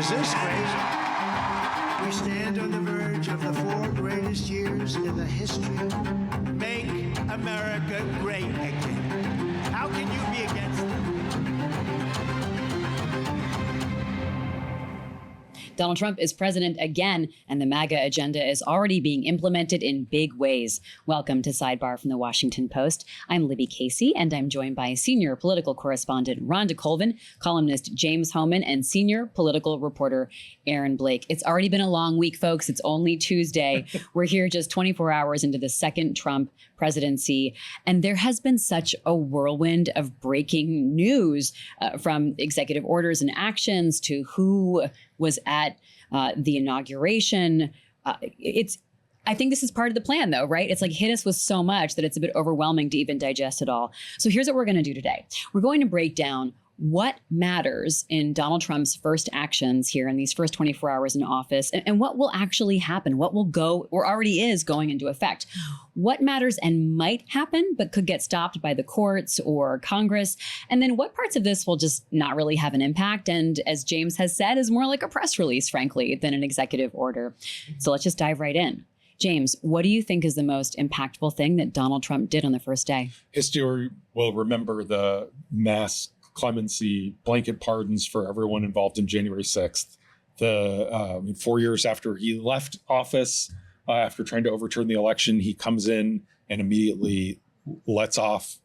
Is this crazy? We stand on the verge of the 4 greatest years in the history of Make America Great Again. How can you be against it? Donald Trump is president again, and the MAGA agenda is already being implemented in big ways. Welcome to Sidebar from the Washington Post. I'm Libby Casey, and I'm joined by senior political correspondent Rhonda Colvin, columnist James Hohmann, and senior political reporter Aaron Blake. It's already been a long week, folks. It's only Tuesday. We're here just 24 hours into the second Trump presidency, and there has been such a whirlwind of breaking news from executive orders and actions to who was at the inauguration. I think this is part of the plan, though, right? It's like hit us with so much that it's a bit overwhelming to even digest it all. So here's what we're going to do today. We're going to break down what matters in Donald Trump's first actions here in these first 24 hours in office, and what will actually happen, what will go or already is going into effect, what matters and might happen but could get stopped by the courts or Congress, and then what parts of this will just not really have an impact and, as James has said, is more like a press release, frankly, than an executive order. So let's just dive right in. James, what do you think is the most impactful thing that Donald Trump did on the first day? History will remember the mass clemency blanket pardons for everyone involved in January 6th. 4 years after he left office, after trying to overturn the election, he comes in and immediately lets off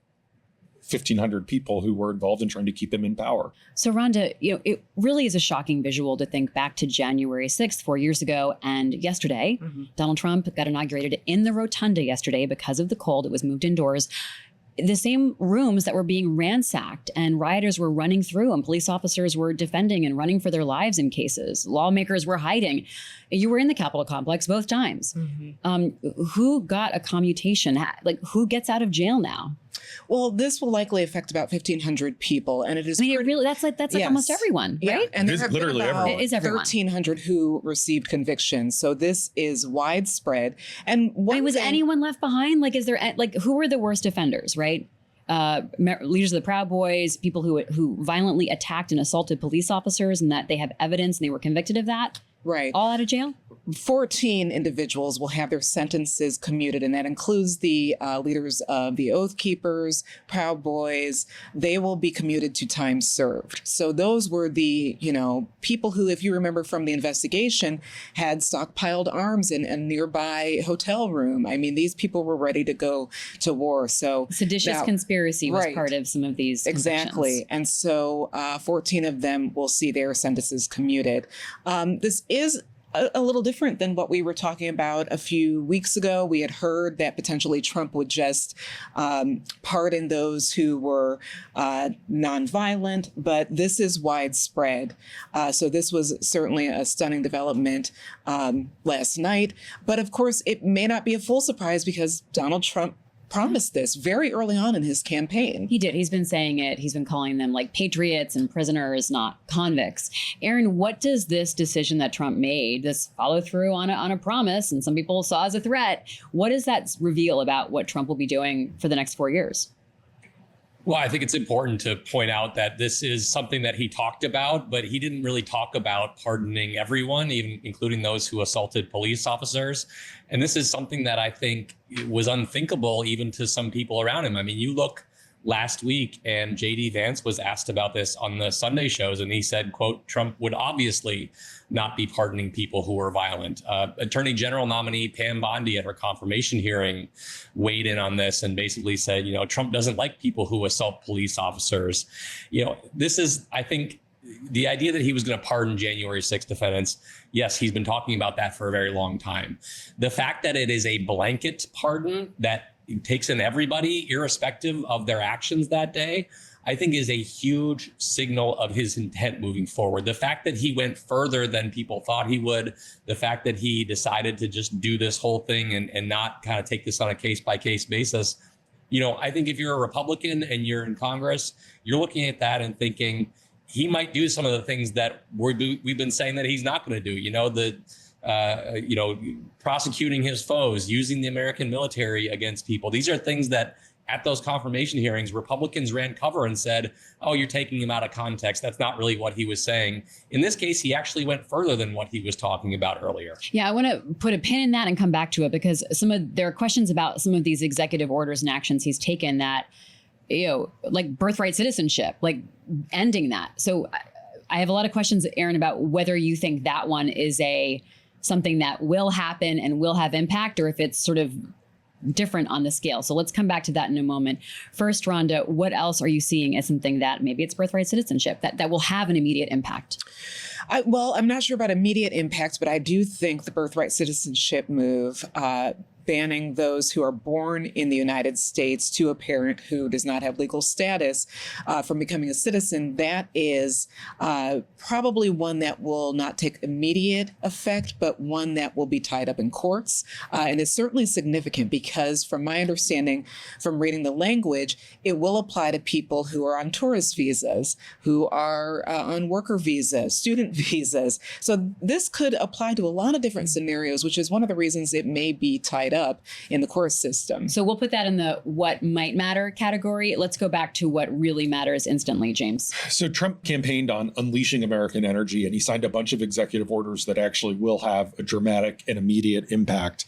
1,500 people who were involved in trying to keep him in power. So, Rhonda, it really is a shocking visual to think back to January 6th, 4 years ago, and yesterday. Donald Trump got inaugurated in the rotunda yesterday because of the cold. It was moved indoors. The same rooms that were being ransacked and rioters were running through and police officers were defending and running for their lives in cases. Lawmakers were hiding. You were in the Capitol complex both times. Who got a commutation? Like, who gets out of jail now? Well, this will likely affect about 1,500 people, and it is. I mean, that's like yes. Almost everyone, right? Yeah. And there have literally been about everyone. 1,300 who received convictions. So this is widespread. And was anyone left behind? Like, is there who were the worst offenders? Right? Leaders of the Proud Boys, people who violently attacked and assaulted police officers, and that they have evidence and they were convicted of that. Right. All out of jail? 14 individuals will have their sentences commuted, and that includes the leaders of the Oath Keepers, Proud Boys. They will be commuted to time served. So those were the, people who, if you remember from the investigation, had stockpiled arms in a nearby hotel room. I mean, these people were ready to go to war. So seditious conspiracy was part of some of these exactly. And so 14 of them will see their sentences commuted. This is a little different than what we were talking about a few weeks ago. We had heard that potentially Trump would just pardon those who were nonviolent, but this is widespread. So this was certainly a stunning development last night. But of course, it may not be a full surprise because Donald Trump promised this very early on in his campaign. He did. He's been saying it. He's been calling them like patriots and prisoners, not convicts. Aaron, what does this decision that Trump made, this follow through on a promise, and some people saw as a threat, what does that reveal about what Trump will be doing for the next 4 years? Well, I think it's important to point out that this is something that he talked about, but he didn't really talk about pardoning everyone, even including those who assaulted police officers. And this is something that I think was unthinkable even to some people around him. I mean, you look last week and J.D. Vance was asked about this on the Sunday shows, and he said, quote, Trump would obviously not be pardoning people who were violent. Attorney General nominee Pam Bondi at her confirmation hearing weighed in on this and basically said, Trump doesn't like people who assault police officers. This is, I think, the idea that he was going to pardon January 6th defendants. Yes, he's been talking about that for a very long time. The fact that it is a blanket pardon that takes in everybody, irrespective of their actions that day, I think is a huge signal of his intent moving forward. The fact that he went further than people thought he would, the fact that he decided to just do this whole thing and not kind of take this on a case-by-case basis. I think if you're a Republican and you're in Congress, you're looking at that and thinking he might do some of the things that we've been saying that he's not going to do. Prosecuting his foes, using the American military against people. These are things that at those confirmation hearings, Republicans ran cover and said, oh, you're taking him out of context. That's not really what he was saying. In this case, he actually went further than what he was talking about earlier. Yeah, I want to put a pin in that and come back to it, because there are questions about some of these executive orders and actions he's taken that, like birthright citizenship, like ending that. So I have a lot of questions, Aaron, about whether you think that one is something that will happen and will have impact, or if it's sort of different on the scale. So let's come back to that in a moment. First, Rhonda, what else are you seeing as something that maybe it's birthright citizenship that will have an immediate impact? I'm not sure about immediate impact, but I do think the birthright citizenship move, banning those who are born in the United States to a parent who does not have legal status from becoming a citizen, that is probably one that will not take immediate effect, but one that will be tied up in courts. And it's certainly significant because from my understanding, from reading the language, it will apply to people who are on tourist visas, who are on worker visas, student visas. So this could apply to a lot of different scenarios, which is one of the reasons it may be tied up in the court system. So we'll put that in the what might matter category. Let's go back to what really matters instantly, James. So Trump campaigned on unleashing American energy, and he signed a bunch of executive orders that actually will have a dramatic and immediate impact.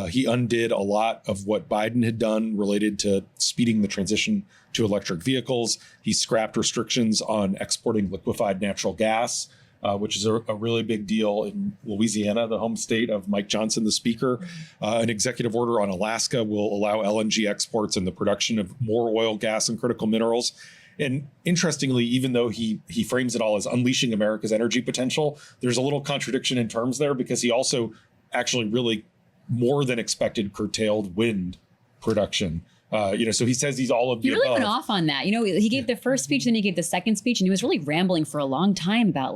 He undid a lot of what Biden had done related to speeding the transition to electric vehicles. He scrapped restrictions on exporting liquefied natural gas, which is a really big deal in Louisiana, the home state of Mike Johnson, the speaker. An executive order on Alaska will allow LNG exports and the production of more oil, gas, and critical minerals. And interestingly, even though he frames it all as unleashing America's energy potential, there's a little contradiction in terms there, because he also actually really more than expected curtailed wind production. So he says he's all of the above. He really went off on that. He gave the first speech, then he gave the second speech, and he was really rambling for a long time about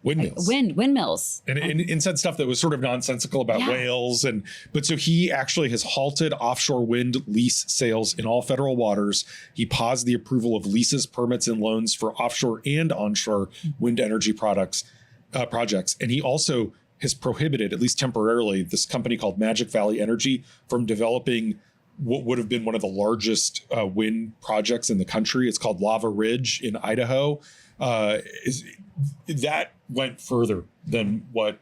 windmills. Windmills. And said stuff that was sort of nonsensical about whales. But so he actually has halted offshore wind lease sales in all federal waters. He paused the approval of leases, permits, and loans for offshore and onshore wind energy projects. And he also has prohibited, at least temporarily, this company called Magic Valley Energy from developing what would have been one of the largest wind projects in the country. It's called Lava Ridge in Idaho. That went further than what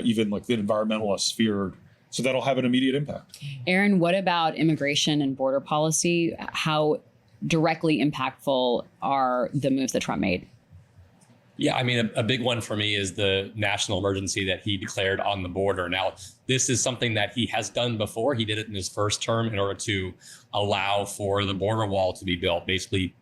even like the environmentalists feared. So that'll have an immediate impact. Aaron, what about immigration and border policy? How directly impactful are the moves that Trump made? Yeah, I mean, a big one for me is the national emergency that he declared on the border. Now, this is something that he has done before. He did it in his first term in order to allow for the border wall to be built, basically,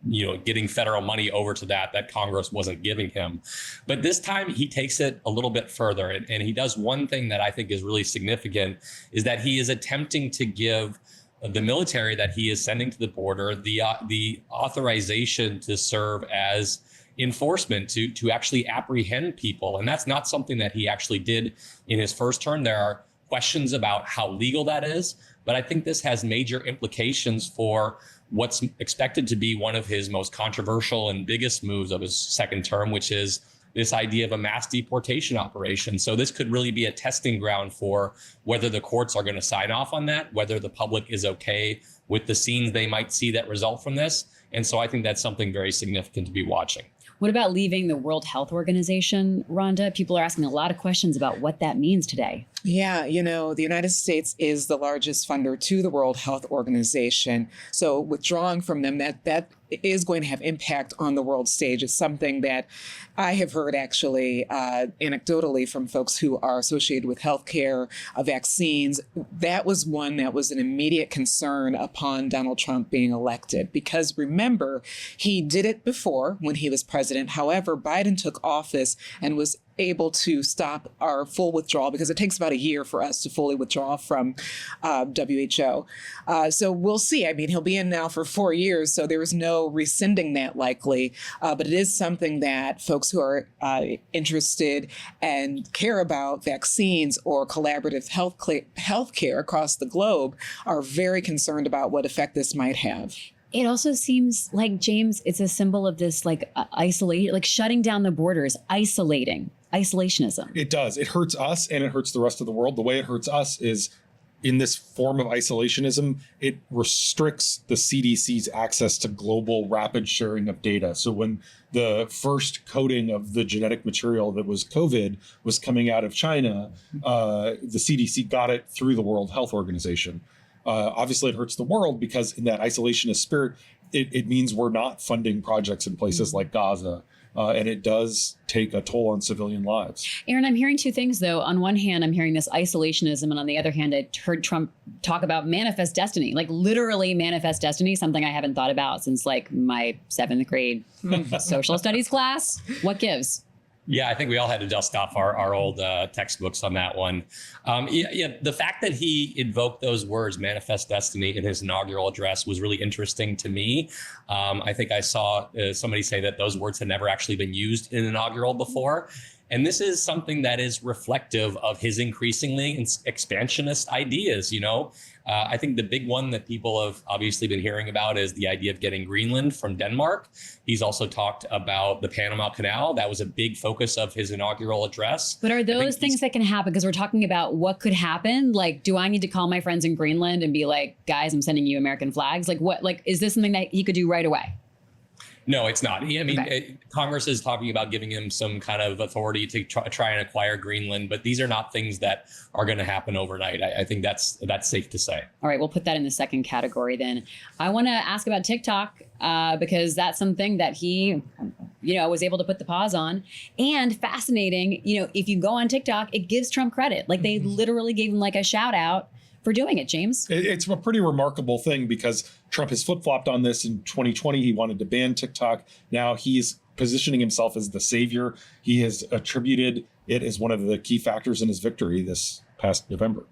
getting federal money over to that Congress wasn't giving him. But this time he takes it a little bit further. And he does one thing that I think is really significant, is that he is attempting to give the military that he is sending to the border the authorization to serve as enforcement to actually apprehend people. And that's not something that he actually did in his first term. There are questions about how legal that is, but I think this has major implications for what's expected to be one of his most controversial and biggest moves of his second term, which is this idea of a mass deportation operation. So this could really be a testing ground for whether the courts are going to sign off on that, whether the public is okay with the scenes they might see that result from this. And so I think that's something very significant to be watching. What about leaving the World Health Organization, Rhonda? People are asking a lot of questions about what that means today. Yeah, the United States is the largest funder to the World Health Organization. So withdrawing from them, that is going to have impact on the world stage. It's something that I have heard actually anecdotally from folks who are associated with healthcare, vaccines. That was one that was an immediate concern upon Donald Trump being elected, because remember, he did it before when he was president. However, Biden took office and was able to stop our full withdrawal, because it takes about a year for us to fully withdraw from WHO. So we'll see. I mean, he'll be in now for 4 years, so there is no rescinding that likely. But it is something that folks who are interested and care about vaccines or collaborative health care across the globe are very concerned about what effect this might have. It also seems like, James, it's a symbol of this isolation, like shutting down the borders, isolationism. It does. It hurts us and it hurts the rest of the world. The way it hurts us is in this form of isolationism, it restricts the CDC's access to global rapid sharing of data. So when the first coding of the genetic material that was COVID was coming out of China, the CDC got it through the World Health Organization. Obviously, it hurts the world because in that isolationist spirit, it means we're not funding projects in places like Gaza. And it does take a toll on civilian lives. Aaron, I'm hearing two things, though. On one hand, I'm hearing this isolationism. And on the other hand, I heard Trump talk about manifest destiny, like literally manifest destiny, something I haven't thought about since like my 7th grade social studies class. What gives? Yeah, I think we all had to dust off our old textbooks on that one. The fact that he invoked those words, manifest destiny, in his inaugural address was really interesting to me. I think I saw somebody say that those words had never actually been used in an inaugural before. And this is something that is reflective of his increasingly expansionist ideas. I think the big one that people have obviously been hearing about is the idea of getting Greenland from Denmark. He's also talked about the Panama Canal. That was a big focus of his inaugural address. But are those things that can happen? Because we're talking about what could happen. Like, do I need to call my friends in Greenland and be like, guys, I'm sending you American flags? Like, what? Like, is this something that he could do right away? No, it's not. Congress is talking about giving him some kind of authority to try and acquire Greenland, but these are not things that are going to happen overnight. I think that's safe to say. All right, we'll put that in the second category then. I want to ask about TikTok because that's something that he, was able to put the pause on. And fascinating, if you go on TikTok, it gives Trump credit. Like they literally gave him like a shout out for doing it, James. It's a pretty remarkable thing because Trump has flip-flopped on this. In 2020, he wanted to ban TikTok. Now he's positioning himself as the savior. He has attributed it as one of the key factors in his victory this past November.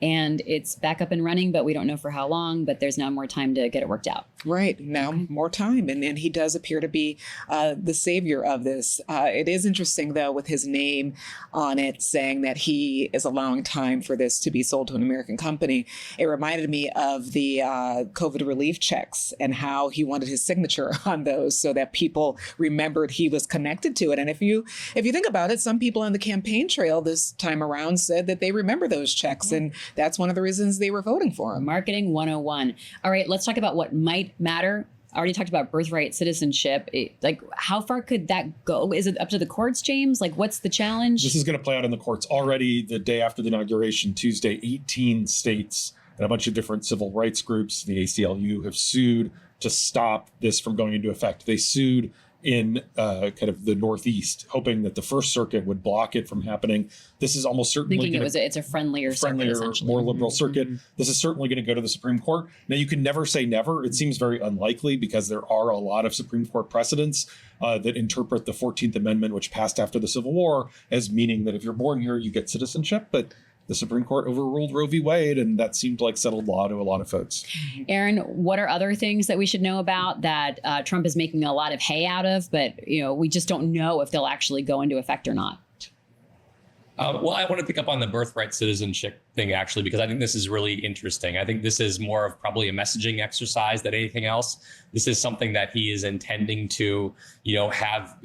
And it's back up and running, but we don't know for how long, but there's now more time to get it worked out. Right. Now more time. And he does appear to be the savior of this. It is interesting, though, with his name on it saying that he is allowing time for this to be sold to an American company. It reminded me of the COVID relief checks and how he wanted his signature on those so that people remembered he was connected to it. And if you think about it, some people on the campaign trail this time around said that they remember those checks. And that's one of the reasons they were voting for him. Marketing 101. All right, let's talk about what might matter. I already talked about birthright citizenship. How far could that go? Is it up to the courts, James? Like, what's the challenge? This is going to play out in the courts. Already the day after the inauguration, Tuesday, 18 states and a bunch of different civil rights groups, the ACLU, have sued to stop this from going into effect. They sued in kind of the Northeast, hoping that the First Circuit would block it from happening. This is almost certainly it's a friendlier circuit, more liberal circuit. This is certainly going to go to the Supreme Court. Now, you can never say never. It seems very unlikely because there are a lot of Supreme Court precedents that interpret the 14th Amendment, which passed after the Civil War, as meaning that if you're born here, you get citizenship. But the Supreme Court overruled Roe v. Wade, and that seemed like settled law to a lot of folks. Aaron, what are other things that we should know about that Trump is making a lot of hay out of, but we just don't know if they'll actually go into effect or not? Well, I want to pick up on the birthright citizenship thing, actually, because I think this is really interesting. I think this is more of probably a messaging exercise than anything else. This is something that he is intending to, have,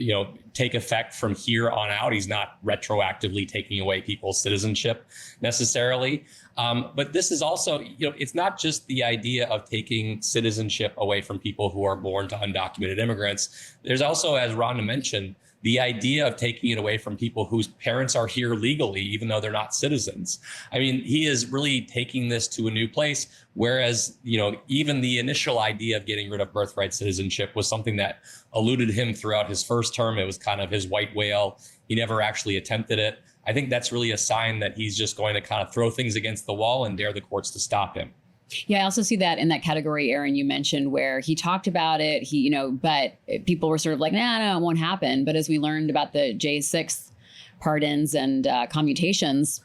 take effect from here on out. He's not retroactively taking away people's citizenship necessarily. But this is also, it's not just the idea of taking citizenship away from people who are born to undocumented immigrants. There's also, as Rhonda mentioned, the idea of taking it away from people whose parents are here legally, even though they're not citizens. I mean, he is really taking this to a new place, whereas, even the initial idea of getting rid of birthright citizenship was something that eluded him throughout his first term. It was kind of his white whale. He never actually attempted it. I think that's really a sign that he's just going to kind of throw things against the wall and dare the courts to stop him. Yeah, I also see that in that category, Aaron, you mentioned where he talked about it, but people were sort of like, no, it won't happen. But as we learned about the J6 pardons and commutations,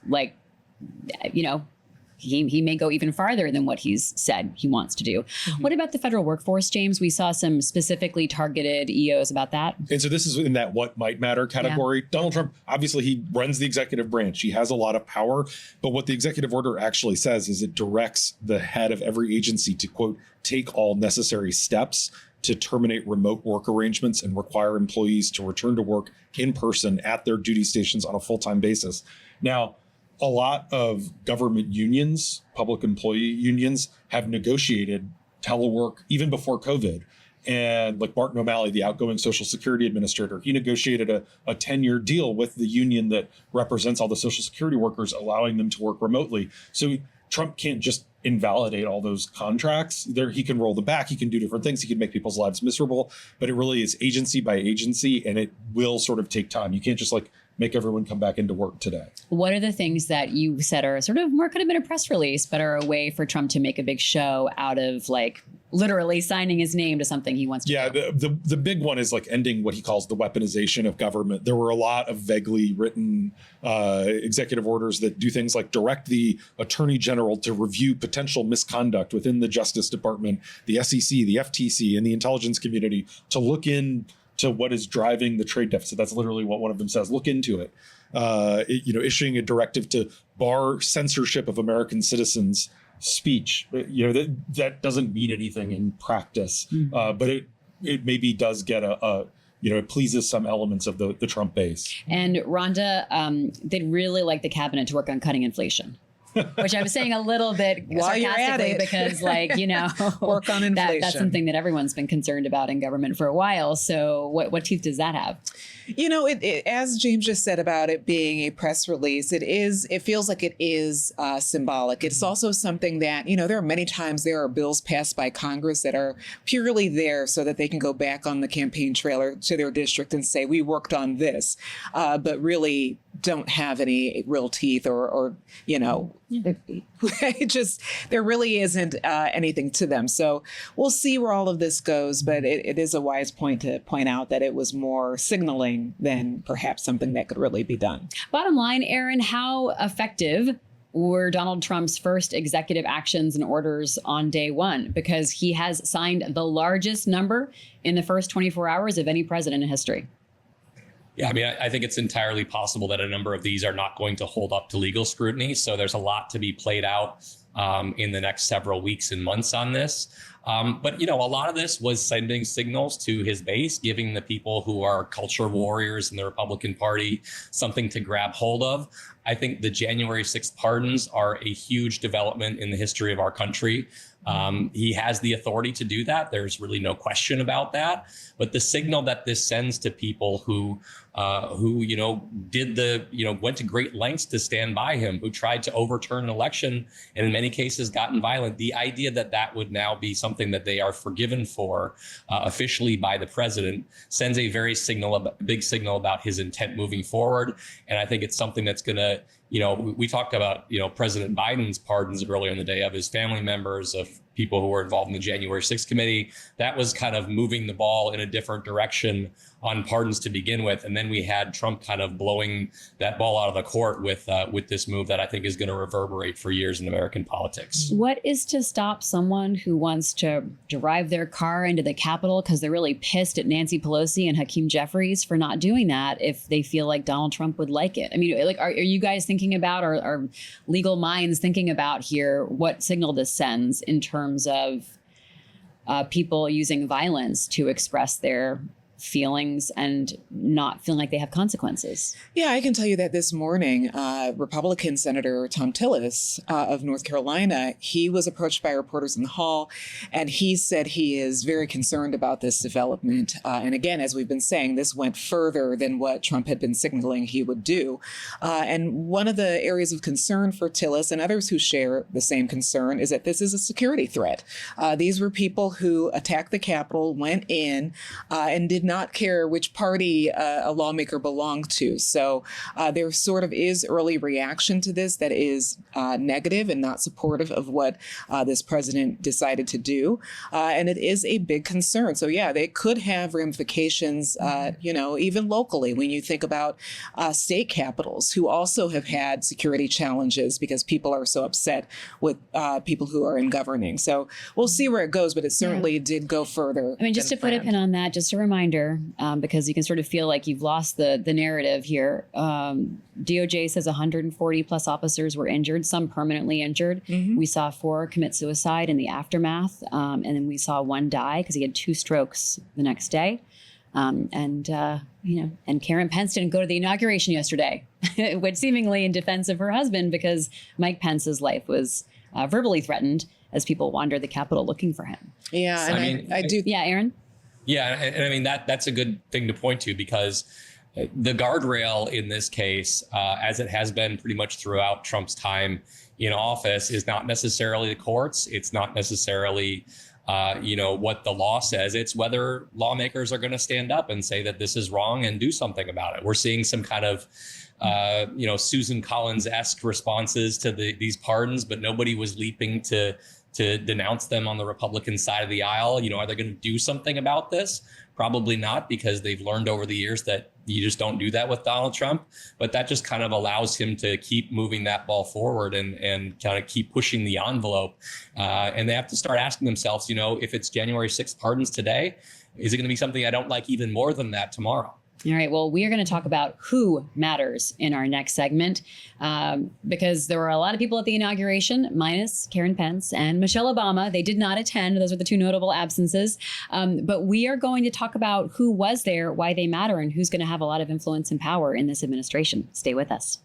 he may go even farther than what he's said he wants to do. Mm-hmm. What about the federal workforce, James? We saw some specifically targeted EOs about that. And so this is in that what might matter category. Yeah. Donald Trump, obviously, he runs the executive branch. He has a lot of power. But what the executive order actually says is it directs the head of every agency to, quote, take all necessary steps to terminate remote work arrangements and require employees to return to work in person at their duty stations on a full-time basis. Now, a lot of government unions, public employee unions, have negotiated telework even before COVID. And like Martin O'Malley, the outgoing Social Security administrator, he negotiated a 10-year deal with the union that represents all the Social Security workers, allowing them to work remotely. So Trump can't just invalidate all those contracts. He can roll them back. He can do different things. He can make people's lives miserable. But it really is agency by agency, and it will sort of take time. You can't just like make everyone come back into work today. What are the things that you said are sort of more could have been a press release, but are a way for Trump to make a big show out of like literally signing his name to something he wants to do? The big one is like ending what he calls the weaponization of government. There were a lot of vaguely written executive orders that do things like direct the attorney general to review potential misconduct within the Justice Department, the SEC, the FTC, and the intelligence community to look into what is driving the trade deficit. That's literally what one of them says. Look into it. Issuing a directive to bar censorship of American citizens' speech. That doesn't mean anything in practice, but it maybe does get it pleases some elements of the Trump base. And Rhonda, they'd really like the cabinet to work on cutting inflation. Which I was saying a little bit sarcastically because, work on inflation. That's something that everyone's been concerned about in government for a while. So what teeth does that have? As James just said about it being a press release, it feels like it is symbolic. It's also something that, there are many times there are bills passed by Congress that are purely there so that they can go back on the campaign trailer to their district and say, we worked on this, but really don't have any real teeth or there really isn't anything to them. So we'll see where all of this goes, but it is a wise point to point out that it was more signaling than perhaps something that could really be done. Bottom line, Aaron, how effective were Donald Trump's first executive actions and orders on day one? Because he has signed the largest number in the first 24 hours of any president in history. Yeah, I mean, I think it's entirely possible that a number of these are not going to hold up to legal scrutiny. So there's a lot to be played out in the next several weeks and months on this. But, a lot of this was sending signals to his base, giving the people who are culture warriors in the Republican Party something to grab hold of. I think the January 6th pardons are a huge development in the history of our country. He has the authority to do that. There's really no question about that. But the signal that this sends to people who went to great lengths to stand by him, who tried to overturn an election and in many cases gotten violent, the idea that would now be something that they are forgiven for officially by the president sends a big signal about his intent moving forward. And I think it's something that's going to, we talked about, President Biden's pardons earlier in the day of his family members, of people who were involved in the January 6th committee. That was kind of moving the ball in a different direction on pardons to begin with. And then we had Trump kind of blowing that ball out of the court with this move that I think is going to reverberate for years in American politics. What is to stop someone who wants to drive their car into the Capitol because they're really pissed at Nancy Pelosi and Hakeem Jeffries for not doing that if they feel like Donald Trump would like it? I mean, are you guys thinking about, or are legal minds thinking about here what signal this sends in terms of people using violence to express their feelings and not feeling like they have consequences? Yeah, I can tell you that this morning, Republican Senator Thom Tillis of North Carolina, he was approached by reporters in the hall, and he said he is very concerned about this development. And again, as we've been saying, this went further than what Trump had been signaling he would do. And one of the areas of concern for Tillis and others who share the same concern is that this is a security threat. These were people who attacked the Capitol, went in, and did not care which party a lawmaker belonged to. So there sort of is early reaction to this that is negative and not supportive of what this president decided to do. And it is a big concern. So yeah, they could have ramifications, even locally when you think about state capitals who also have had security challenges because people are so upset with people who are in governing. So we'll see where it goes, but it certainly did go further. I mean, just to put a pin on that, just a reminder, because you can sort of feel like you've lost the narrative here. DOJ says 140 plus officers were injured, some permanently injured. Mm-hmm. We saw 4 commit suicide in the aftermath. And then we saw 1 die because he had 2 strokes the next day. And Karen Pence didn't go to the inauguration yesterday. which seemingly in defense of her husband, because Mike Pence's life was verbally threatened as people wandered the Capitol looking for him. Yeah, and I do. Yeah, Aaron? Yeah, and I mean, that's a good thing to point to, because the guardrail in this case, as it has been pretty much throughout Trump's time in office, is not necessarily the courts. It's not necessarily, what the law says. It's whether lawmakers are going to stand up and say that this is wrong and do something about it. We're seeing some kind of, Susan Collins-esque responses to these pardons, but nobody was leaping to denounce them on the Republican side of the aisle. Are they going to do something about this? Probably not, because they've learned over the years that you just don't do that with Donald Trump. But that just kind of allows him to keep moving that ball forward and kind of keep pushing the envelope. And they have to start asking themselves, if it's January 6th pardons today, is it going to be something I don't like even more than that tomorrow? All right. Well, we are going to talk about who matters in our next segment, because there were a lot of people at the inauguration, minus Karen Pence and Michelle Obama. They did not attend. Those are the two notable absences. But we are going to talk about who was there, why they matter, and who's going to have a lot of influence and power in this administration. Stay with us.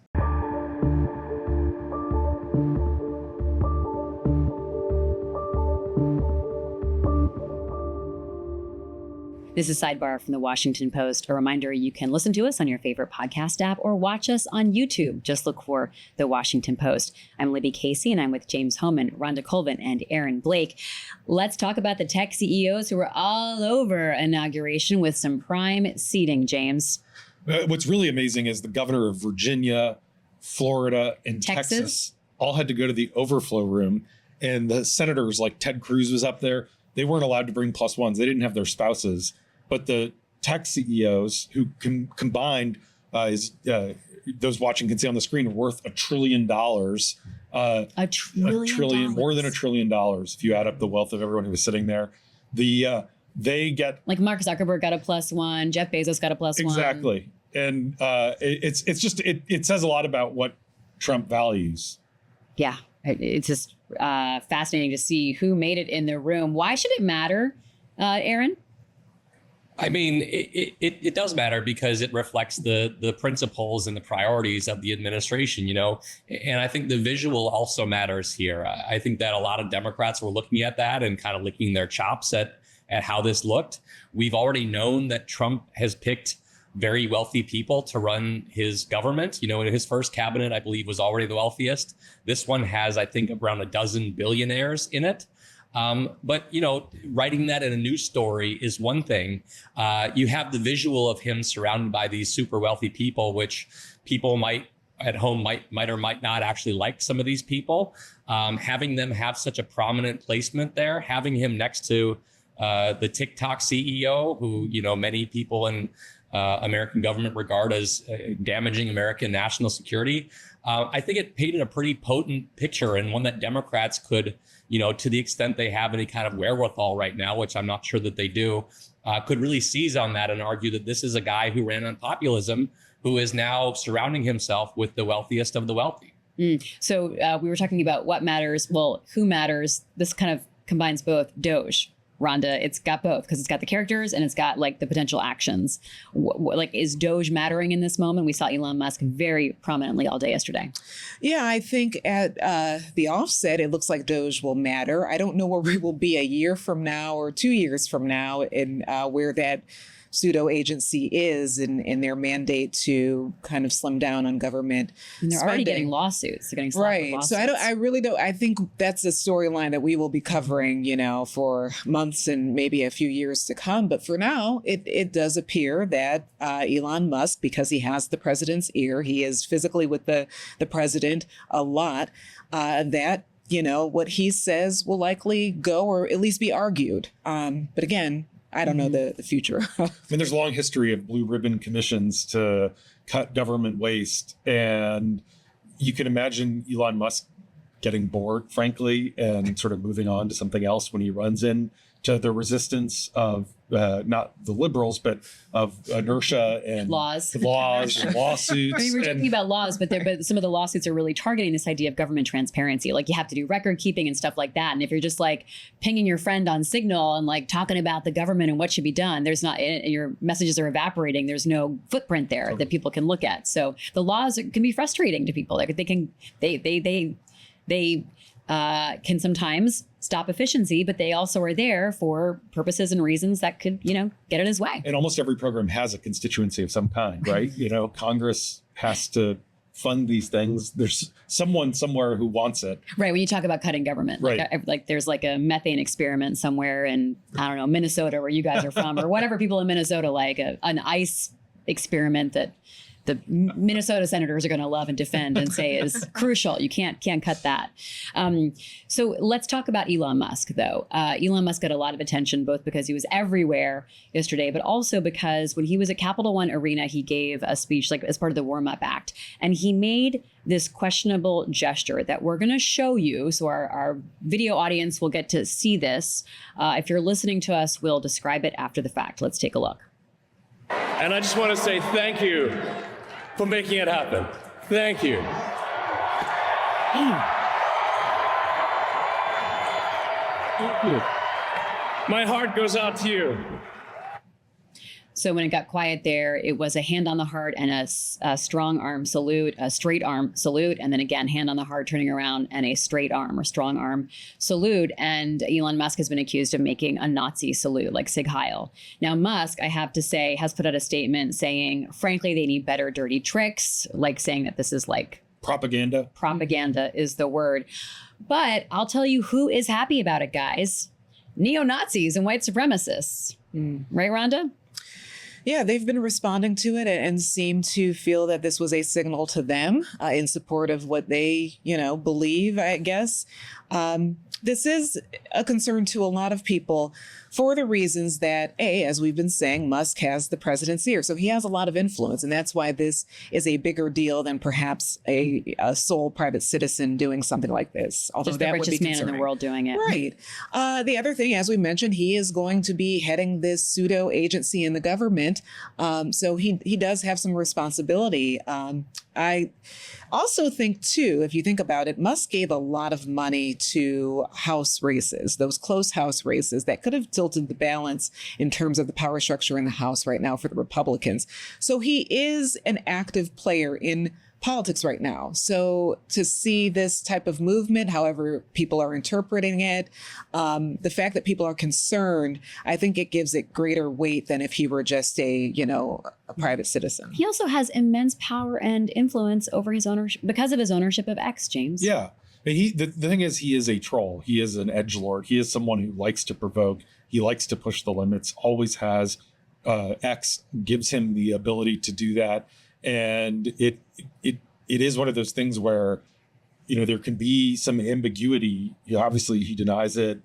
This is Sidebar from the Washington Post. A reminder, you can listen to us on your favorite podcast app or watch us on YouTube. Just look for the Washington Post. I'm Libby Casey, and I'm with James Hohmann, Rhonda Colvin, and Aaron Blake. Let's talk about the tech CEOs who were all over inauguration with some prime seating, James. What's really amazing is the governor of Virginia, Florida, and Texas all had to go to the overflow room. And the senators, like Ted Cruz was up there, they weren't allowed to bring plus ones. They didn't have their spouses. But the tech CEOs who combined, those watching can see on the screen, are worth $1 trillion. $1 trillion? More than $1 trillion if you add up the wealth of everyone who was sitting there. They get, like, Mark Zuckerberg got a +1, Jeff Bezos got a +1. Exactly. And it says a lot about what Trump values. Yeah, it's just fascinating to see who made it in the room. Why should it matter, Aaron? I mean, it does matter because it reflects the principles and the priorities of the administration, and I think the visual also matters here. I think that a lot of Democrats were looking at that and kind of licking their chops at how this looked. We've already known that Trump has picked very wealthy people to run his government. His first cabinet, I believe, was already the wealthiest. This one has, I think, around a dozen billionaires in it. But, writing that in a news story is one thing. You have the visual of him surrounded by these super wealthy people, which people at home might or might not actually like some of these people. Having them have such a prominent placement there, having him next to the Tik Tok CEO, who, many people in American government regard as damaging American national security. I think it painted a pretty potent picture, and one that Democrats could, to the extent they have any kind of wherewithal right now, which I'm not sure that they do, could really seize on that and argue that this is a guy who ran on populism, who is now surrounding himself with the wealthiest of the wealthy. So we were talking about what matters. Well, who matters? This kind of combines both. Doge. Rhonda, it's got both, because it's got the characters and it's got like the potential actions. Is Doge mattering in this moment? We saw Elon Musk very prominently all day yesterday. Yeah, I think at the offset, it looks like Doge will matter. I don't know where we will be a year from now or 2 years from now, and where that pseudo agency is in their mandate to kind of slim down on government. And they're already getting lawsuits. They're getting slapped with lawsuits. So I really don't. I think that's a storyline that we will be covering, for months and maybe a few years to come. But for now, it does appear that Elon Musk, because he has the president's ear, he is physically with the president a lot, that what he says will likely go, or at least be argued. But again, I don't know the future. I mean, there's a long history of blue ribbon commissions to cut government waste. And you can imagine Elon Musk getting bored, frankly, and sort of moving on to something else when he runs in to the resistance of not the liberals, but of inertia and laws and lawsuits. I mean, we're talking about laws, but some of the lawsuits are really targeting this idea of government transparency. Like you have to do record keeping and stuff like that. And if you're just like pinging your friend on Signal and like talking about the government and what should be done, there's not, your messages are evaporating. There's no footprint there that people can look at. So the laws can be frustrating to people. Like they can sometimes stop efficiency, but they also are there for purposes and reasons that could, get in his way. And almost every program has a constituency of some kind, right? Congress has to fund these things. There's someone somewhere who wants it. Right. When you talk about cutting government, right. like there's like a methane experiment somewhere in, I don't know, Minnesota, where you guys are from, or whatever people in Minnesota like, an ice experiment that the Minnesota senators are going to love and defend and say is crucial. You can't cut that. So let's talk about Elon Musk, though. Elon Musk got a lot of attention, both because he was everywhere yesterday, but also because when he was at Capital One Arena, he gave a speech like as part of the warm-up act. And he made this questionable gesture that we're going to show you. So our video audience will get to see this. If you're listening to us, we'll describe it after the fact. Let's take a look. And I just want to say thank you for making it happen. Thank you. My heart goes out to you. So when it got quiet there, it was a hand on the heart and a strong arm salute, a straight arm salute, and then again, hand on the heart, turning around, and a straight arm or strong arm salute. And Elon Musk has been accused of making a Nazi salute, like Sig Heil. Now, Musk, I have to say, has put out a statement saying, frankly, they need better dirty tricks, like saying that this is like propaganda. Propaganda is the word. But I'll tell you who is happy about it, guys. Neo-Nazis and white supremacists. Right, Rhonda? Yeah, they've been responding to it and seem to feel that this was a signal to them in support of what they, believe, I guess. This is a concern to a lot of people for the reasons that, as we've been saying, Musk has the president's ear. So he has a lot of influence. And that's why this is a bigger deal than perhaps a sole private citizen doing something like this. Although just that the would be richest man concerning. in the world doing it. Right. The other thing, as we mentioned, he is going to be heading this pseudo agency in the government. So he does have some responsibility. I also think, too, if you think about it, Musk gave a lot of money to House races, those close House races that could have tilted the balance in terms of the power structure in the House right now for the Republicans. So he is an active player in politics right now. So to see this type of movement, however people are interpreting it, the fact that people are concerned, I think it gives it greater weight than if he were just a private citizen. He also has immense power and influence over his ownership because of his ownership of X, James. Yeah. The thing is, he is a troll. He is an edgelord. He is someone who likes to provoke. He likes to push the limits, always has. X gives him the ability to do that. And it is one of those things where, there can be some ambiguity. Obviously, he denies it.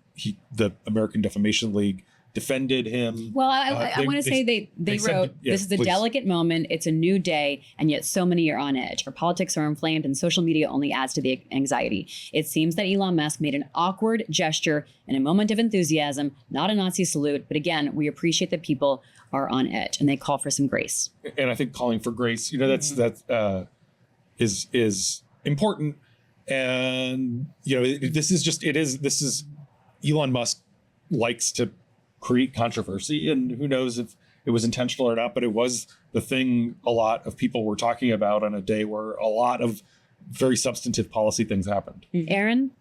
The American Defamation League defended him. Well, I want to say they wrote, this is a delicate moment. It's a new day. And yet so many are on edge. Our politics are inflamed and social media only adds to the anxiety. It seems that Elon Musk made an awkward gesture in a moment of enthusiasm, not a Nazi salute. But again, we appreciate that people are on edge and they call for some grace. And I think calling for grace, that is important. And, this is Elon Musk likes to create controversy, and who knows if it was intentional or not, but it was the thing a lot of people were talking about on a day where a lot of very substantive policy things happened. Aaron?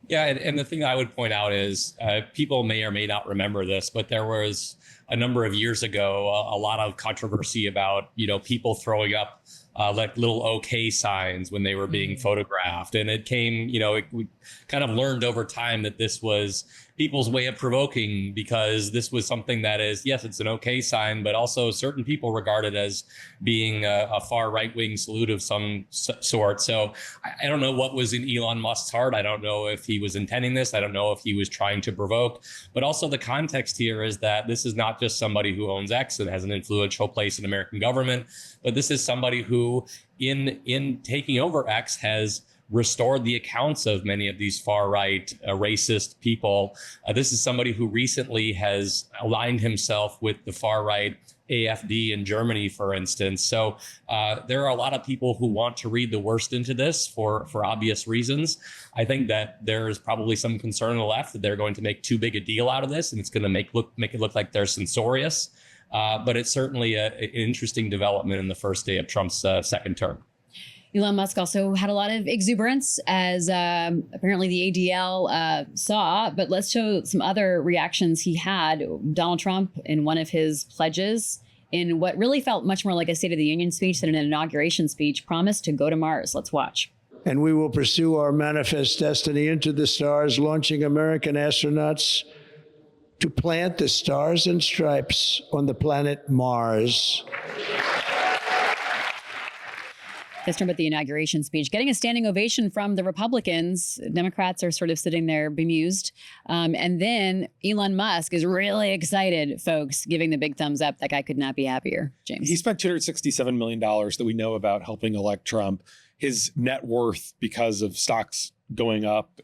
Yeah, and the thing I would point out is people may or may not remember this, but there was a number of years ago a lot of controversy about, people throwing up like little OK signs when they were being photographed. And it came, we kind of learned over time that this was people's way of provoking, because this was something that is, yes, it's an OK sign, but also certain people regard it as being a far right wing salute of some sort. So I don't know what was in Elon Musk's heart. I don't know if he was intending this. I don't know if he was trying to provoke. But also the context here is that this is not just somebody who owns X and has an influential place in American government, but this is somebody who in taking over X has restored the accounts of many of these far-right racist people. This is somebody who recently has aligned himself with the far-right AfD in Germany, for instance. So there are a lot of people who want to read the worst into this for obvious reasons. I think that there is probably some concern on the left that they're going to make too big a deal out of this, and it's going to make it look like they're censorious. But it's certainly an interesting development in the first day of Trump's second term. Elon Musk also had a lot of exuberance, as apparently the ADL saw. But let's show some other reactions he had. Donald Trump, in one of his pledges, in what really felt much more like a State of the Union speech than an inauguration speech, promised to go to Mars. Let's watch. And we will pursue our manifest destiny into the stars, launching American astronauts to plant the stars and stripes on the planet Mars. Let's talk about the inauguration speech. Getting a standing ovation from the Republicans. Democrats are sort of sitting there bemused. And then Elon Musk is really excited, folks, giving the big thumbs up. That guy could not be happier. James. He spent $267 million that we know about helping elect Trump. His net worth, because of stocks going up,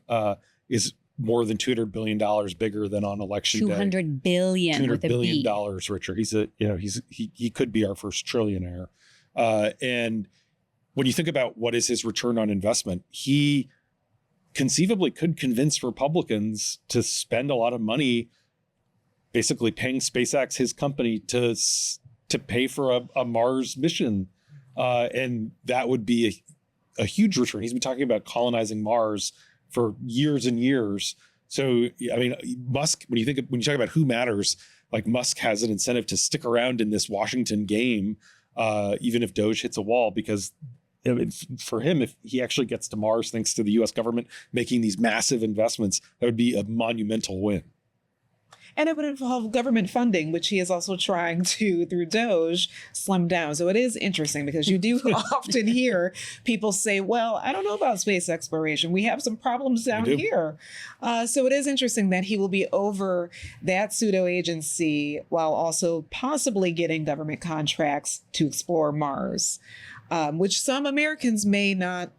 is more than $200 billion bigger than on election day. $200 billion. $200 billion richer. He could be our first trillionaire. And when you think about what is his return on investment, he conceivably could convince Republicans to spend a lot of money, basically paying SpaceX, his company, to pay for a Mars mission. And that would be a huge return. He's been talking about colonizing Mars for years and years. So, I mean, Musk, when you talk about who matters, like Musk has an incentive to stick around in this Washington game, even if Doge hits a wall, because for him, if he actually gets to Mars, thanks to the U.S. government making these massive investments, that would be a monumental win. And it would involve government funding, which he is also trying to, through Doge, slim down. So it is interesting because you do often hear people say, well, I don't know about space exploration. We have some problems down here. So it is interesting that he will be over that pseudo agency while also possibly getting government contracts to explore Mars, which some Americans may not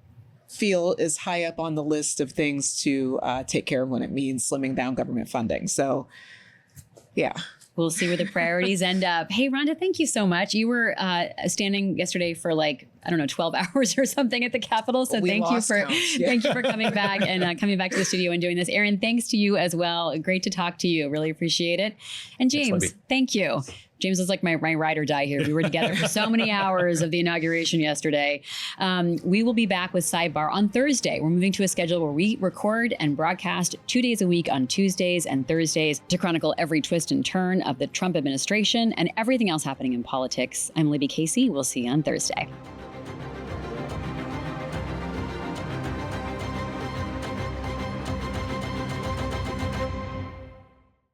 feel is high up on the list of things to take care of when it means slimming down government funding. So, yeah. We'll see where the priorities end up. Hey, Rhonda, thank you so much. You were standing yesterday for 12 hours or something at the Capitol. So thank you for coming back and coming back to the studio and doing this. Aaron, thanks to you as well. Great to talk to you. Really appreciate it. And James, thank you. James is like my ride or die here. We were together for so many hours of the inauguration yesterday. We will be back with Sidebar on Thursday. We're moving to a schedule where we record and broadcast 2 days a week on Tuesdays and Thursdays to chronicle every twist and turn of the Trump administration and everything else happening in politics. I'm Libby Casey. We'll see you on Thursday.